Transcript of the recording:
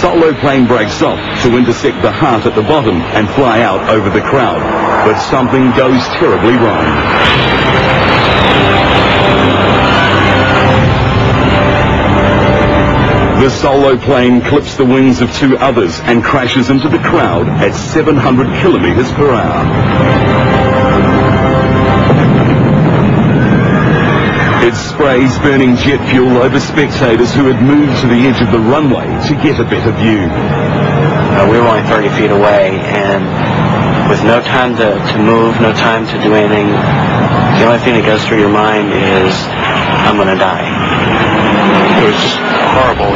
solo plane breaks off to intersect the heart at the bottom and fly out over the crowd. But something goes terribly wrong. The solo plane clips the wings of two others and crashes into the crowd at 700 kilometers per hour. It sprays burning jet fuel over spectators who had moved to the edge of the runway to get a better view. We were only 30 feet away, and with no time to move, no time to do anything, the only thing that goes through your mind is, I'm going to die. It was just horrible.